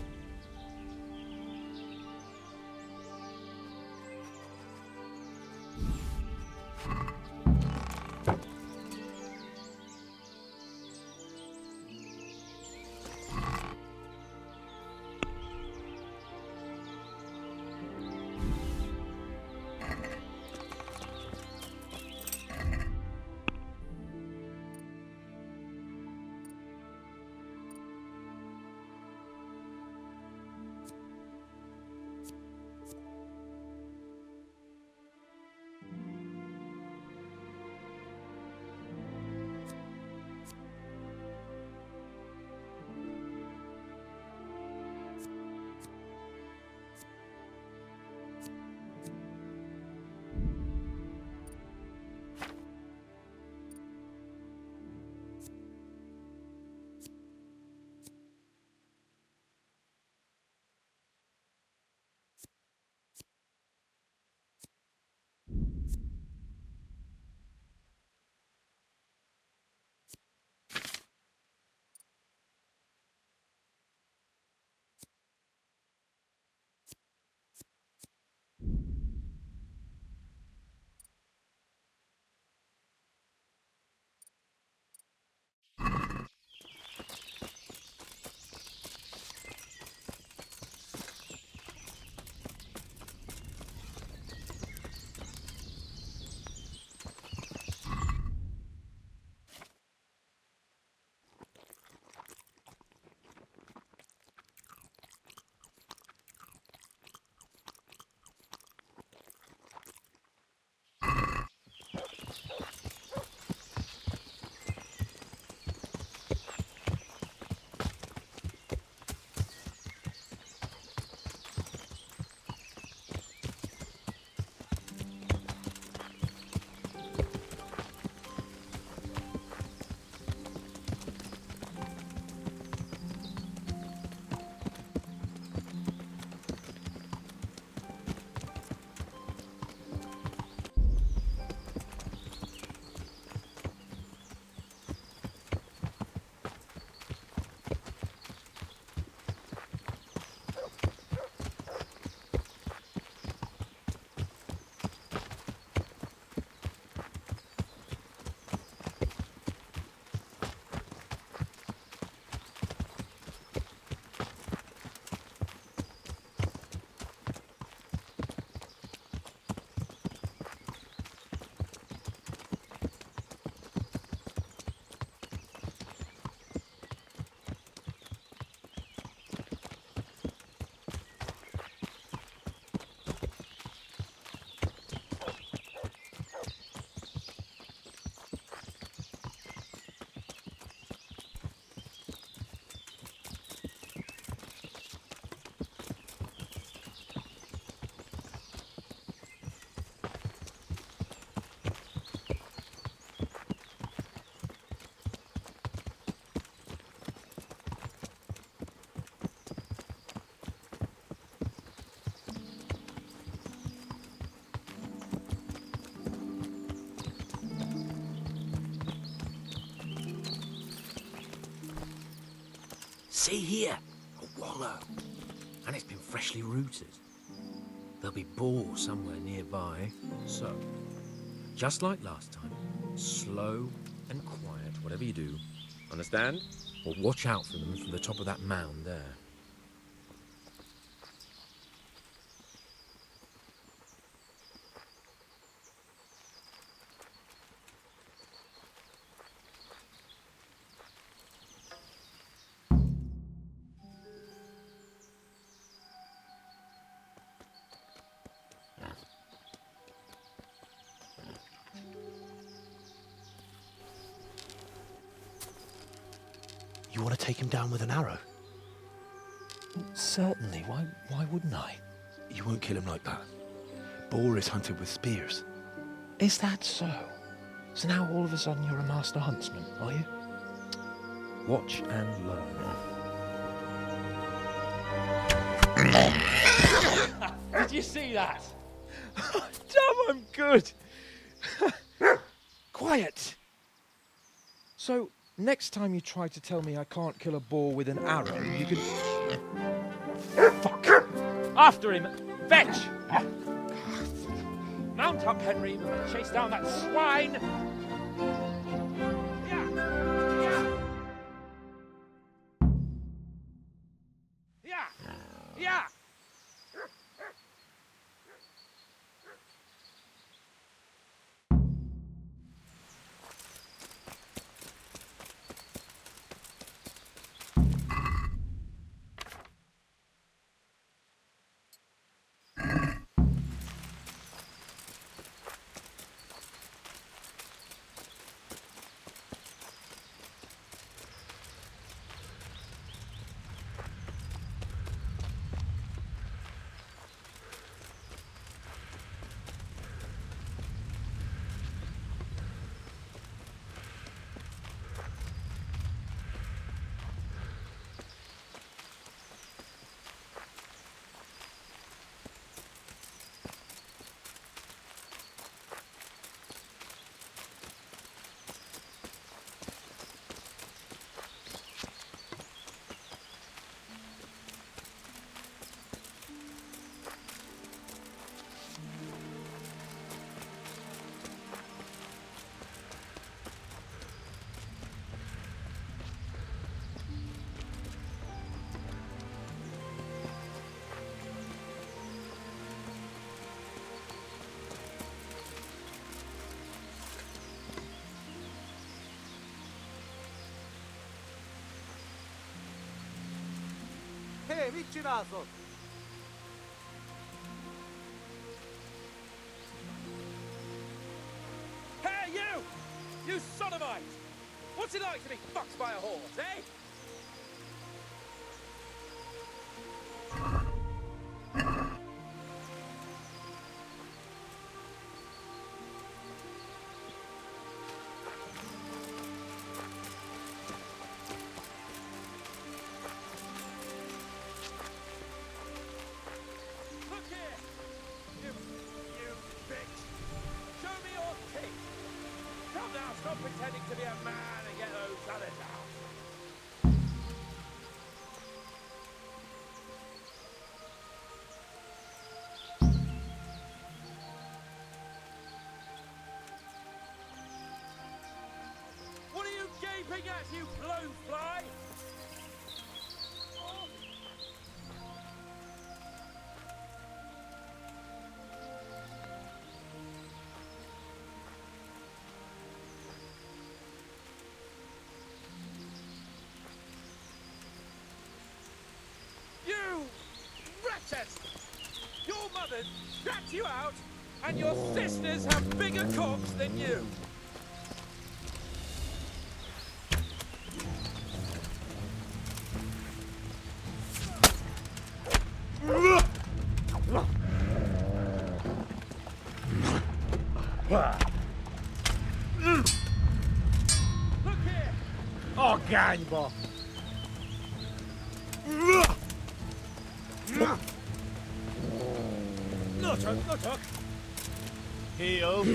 See here, a wallow. And it's been freshly rooted. There'll be boar somewhere nearby. So, just like last time, slow and quiet, whatever you do. Understand? Or watch out for them from the top of that mound there. You want to take him down with an arrow? Certainly. Why wouldn't I? You won't kill him like that. Boar is hunted with spears. Is that so? So now all of a sudden you're a master huntsman, are you? Watch and learn. Did you see that? Damn, I'm good. Quiet. So, next time you try to tell me I can't kill a boar with an arrow, you can... Fuck! After him! Fetch! Mount up, Henry. We're going to chase down that swine! Yeah! Yeah! Yeah! Hey, vicinato! Hey, you! You sodomite! What's it like to be fucked by a horse, eh? Look here! You bitch! Show me your teeth! Come now, stop pretending to be a man and get those others out! What are you gaping at, you blowfly? Oh. You wretched! Your mother shat you out, and your sisters have bigger cocks than you! Look here! Oh, gangbot! No talk, no talk. Heel.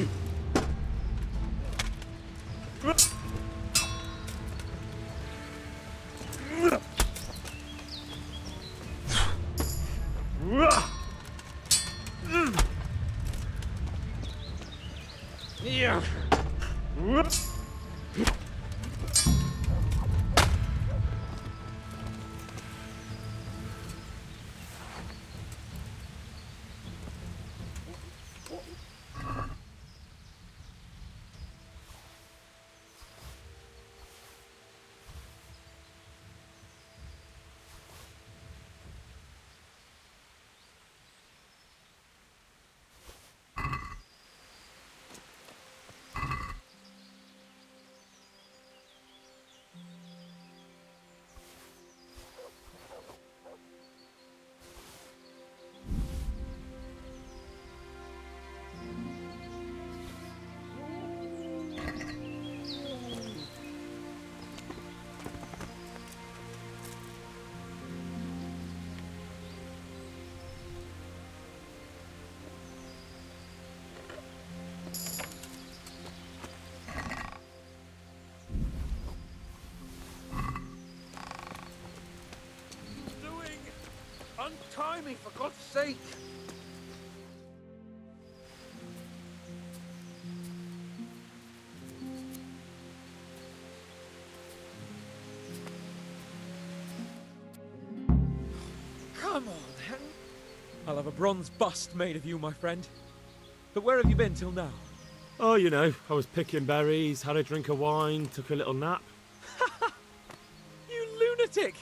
Yeah. Untie me, for God's sake! Come on, then. I'll have a bronze bust made of you, my friend. But where have you been till now? Oh, you know, I was picking berries, had a drink of wine, took a little nap. You lunatic!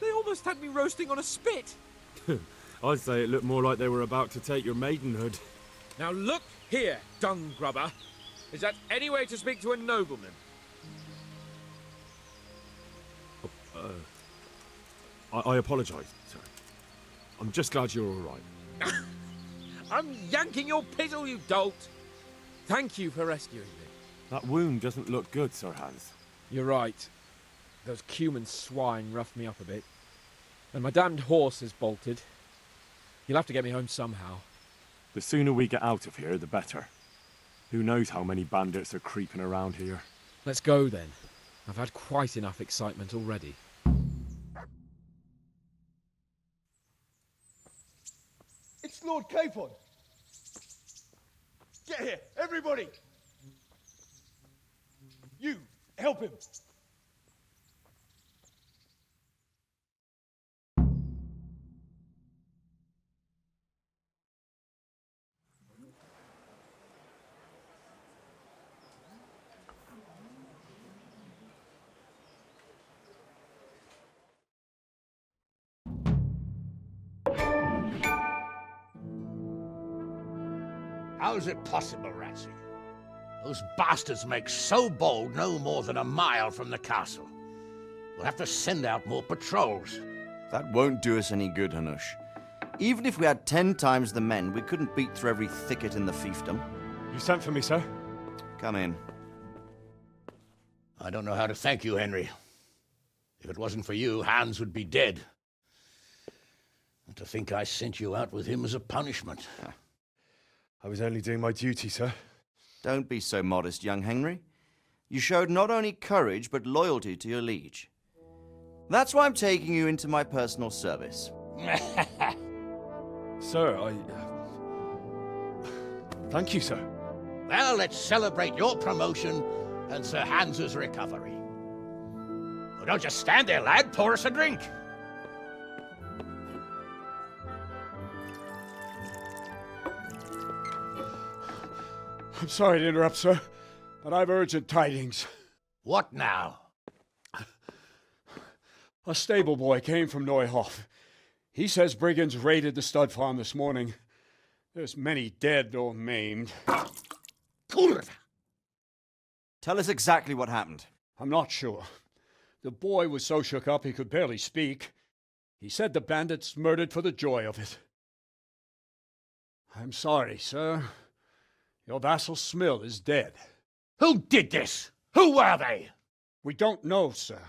They almost had me roasting on a spit. I'd say it looked more like they were about to take your maidenhood. Now look here, dung grubber. Is that any way to speak to a nobleman? I apologise, sir. I'm just glad you're all right. I'm yanking your pizzle, you dolt! Thank you for rescuing me. That wound doesn't look good, Sir Hans. You're right. Those Cuman swine roughed me up a bit. And my damned horse has bolted. You'll have to get me home somehow. The sooner we get out of here, the better. Who knows how many bandits are creeping around here. Let's go then. I've had quite enough excitement already. It's Lord Capon! Get here, everybody! You, help him! How is it possible, Ratsy? Those bastards make so bold no more than a mile from the castle. We'll have to send out more patrols. That won't do us any good, Hanush. Even if we had 10 times the men, we couldn't beat through every thicket in the fiefdom. You sent for me, sir? Come in. I don't know how to thank you, Henry. If it wasn't for you, Hans would be dead. And to think I sent you out with him as a punishment. I was only doing my duty, sir. Don't be so modest, young Henry. You showed not only courage, but loyalty to your liege. That's why I'm taking you into my personal service. Sir, thank you, sir. Well, let's celebrate your promotion and Sir Hans's recovery. Well, don't just stand there, lad. Pour us a drink. I'm sorry to interrupt, sir, but I've urgent tidings. What now? A stable boy came from Neuhof. He says brigands raided the stud farm this morning. There's many dead or maimed. Tell us exactly what happened. I'm not sure. The boy was so shook up he could barely speak. He said the bandits murdered for the joy of it. I'm sorry, sir. Your vassal Smill is dead. Who did this? Who were they? We don't know, sir.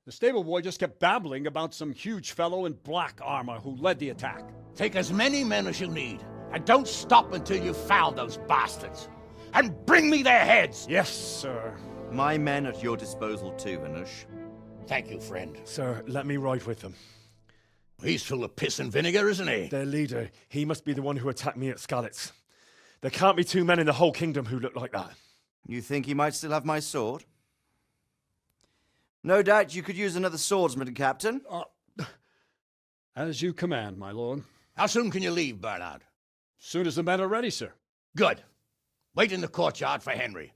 The stable boy just kept babbling about some huge fellow in black armor who led the attack. Take as many men as you need, and don't stop until you've found those bastards. And bring me their heads! Yes, sir. My men at your disposal too, Hanush. Thank you, friend. Sir, let me ride with them. He's full of piss and vinegar, isn't he? Their leader, he must be the one who attacked me at Skalitz. There can't be 2 men in the whole kingdom who look like that. You think he might still have my sword? No doubt you could use another swordsman, Captain. As you command, my lord. How soon can you leave, Bernard? Soon as the men are ready, sir. Good. Wait in the courtyard for Henry.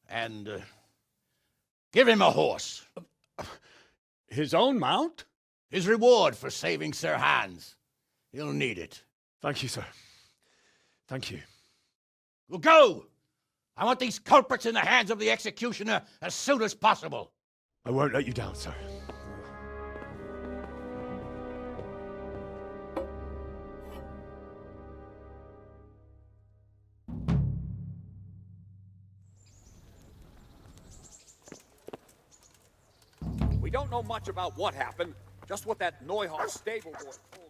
And, give him a horse. His own mount? His reward for saving Sir Hans. He'll need it. Thank you, sir. Thank you. Well, go! I want these culprits in the hands of the executioner as soon as possible. I won't let you down, sir. We don't know much about what happened, just what that Neuhoff stable boy told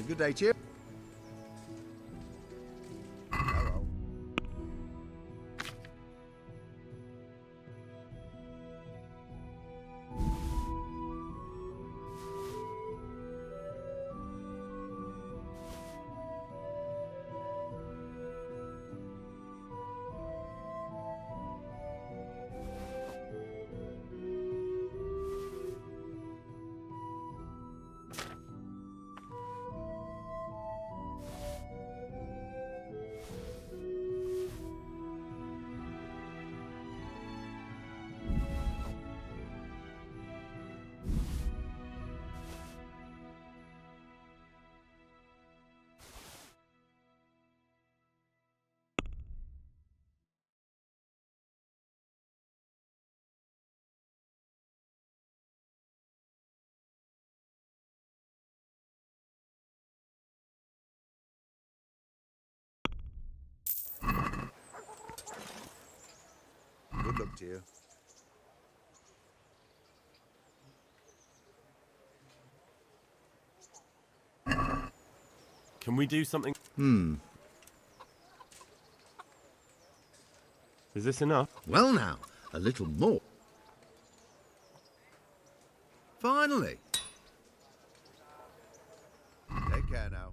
Good day to you. Hello. Good luck to you. Can we do something? Is this enough? Well now, a little more. Finally. Take care now.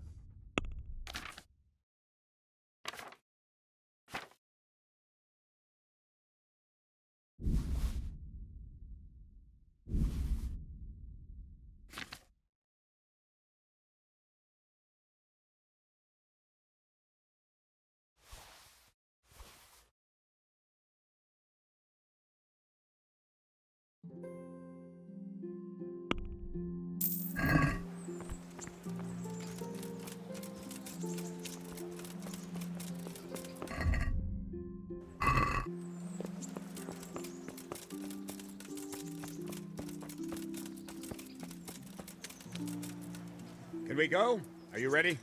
Can we go? Are you ready?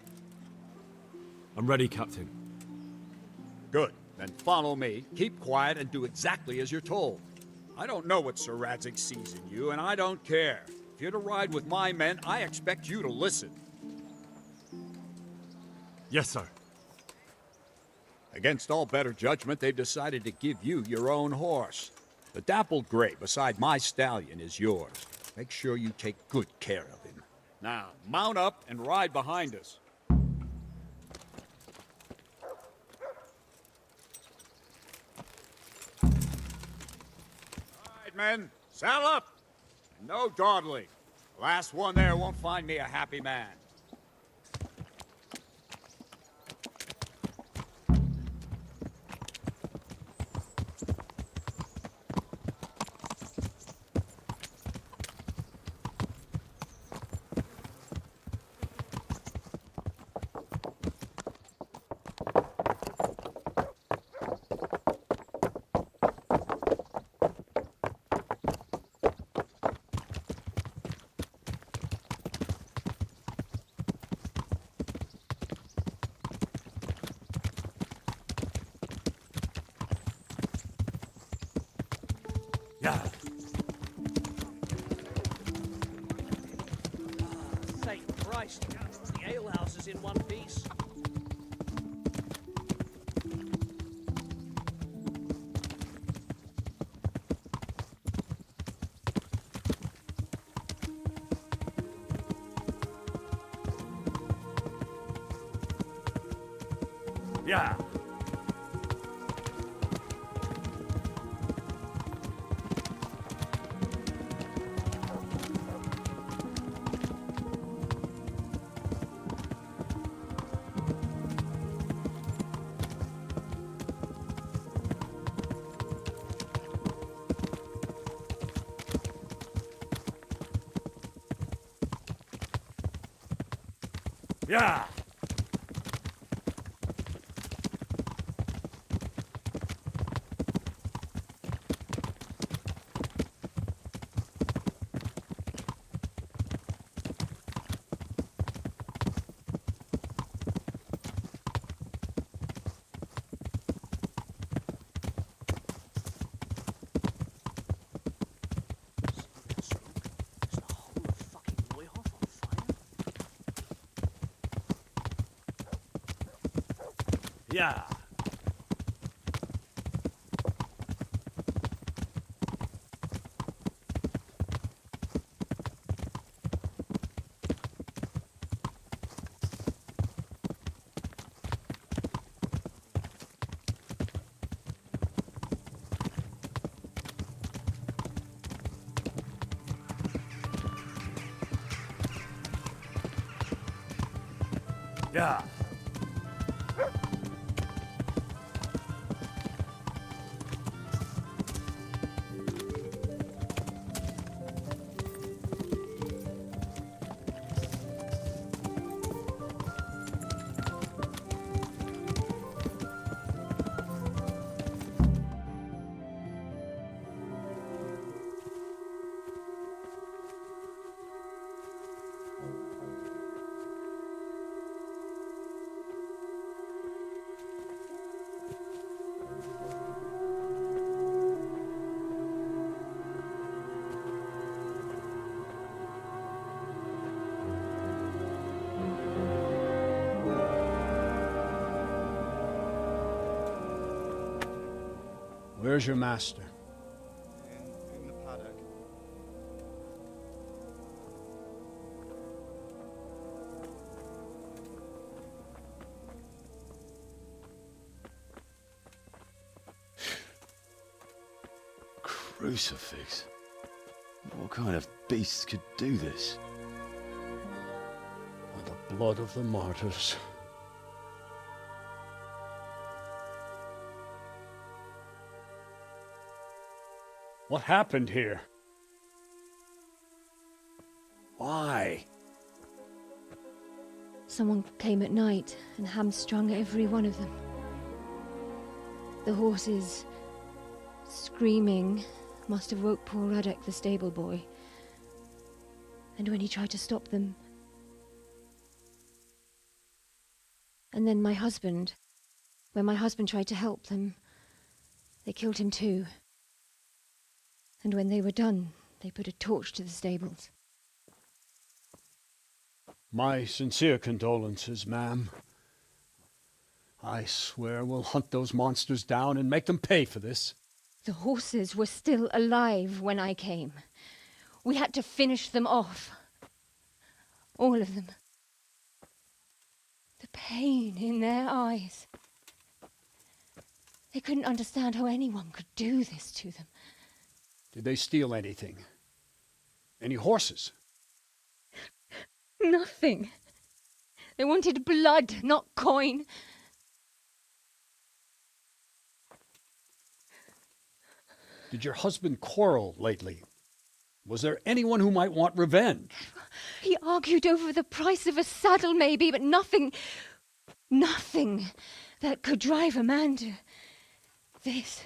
I'm ready, Captain. Good. Then follow me. Keep quiet and do exactly as you're told. I don't know what Sir Radzig sees in you, and I don't care. If you're to ride with my men, I expect you to listen. Yes, sir. Against all better judgment, they've decided to give you your own horse. The dappled gray beside my stallion is yours. Make sure you take good care of him. Now, mount up and ride behind us. All right, men, saddle up. And no dawdling. The last one there won't find me a happy man. Yeah. Thank Christ, the alehouse is in one piece. Yeah. Yeah. Yeah. Yeah. Where's your master? In the paddock. Crucifix? What kind of beast could do this? And the blood of the martyrs. What happened here? Why? Someone came at night and hamstrung every one of them. The horses, screaming, must have woke poor Ruddock, the stable boy. And when he tried to stop them... And then my husband, when my husband tried to help them, they killed him too. And when they were done, they put a torch to the stables. My sincere condolences, ma'am. I swear we'll hunt those monsters down and make them pay for this. The horses were still alive when I came. We had to finish them off. All of them. The pain in their eyes. They couldn't understand how anyone could do this to them. Did they steal anything? Any horses? Nothing. They wanted blood, not coin. Did your husband quarrel lately? Was there anyone who might want revenge? He argued over the price of a saddle, maybe, but nothing that could drive a man to this.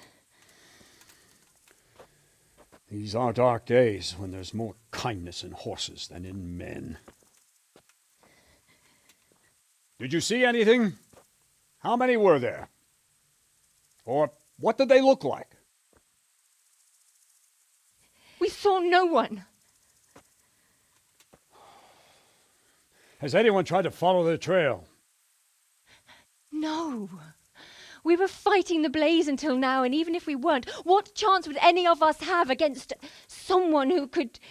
These are dark days when there's more kindness in horses than in men. Did you see anything? How many were there? Or what did they look like? We saw no one. Has anyone tried to follow the trail? No. We were fighting the blaze until now, and even if we weren't, what chance would any of us have against someone who could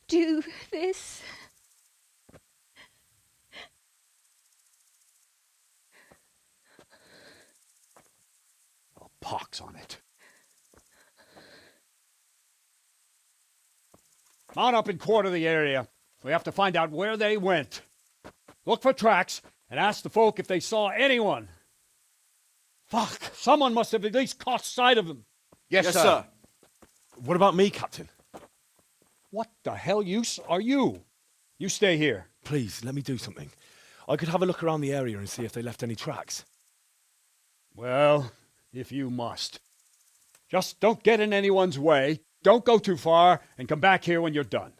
do this? Oh, pox on it. Mount up and quarter the area. We have to find out where they went. Look for tracks and ask the folk if they saw anyone. Fuck! Someone must have at least caught sight of them. Yes, sir. What about me, Captain? What the hell use are you? You stay here. Please, let me do something. I could have a look around the area and see if they left any tracks. Well, if you must. Just don't get in anyone's way, don't go too far, and come back here when you're done.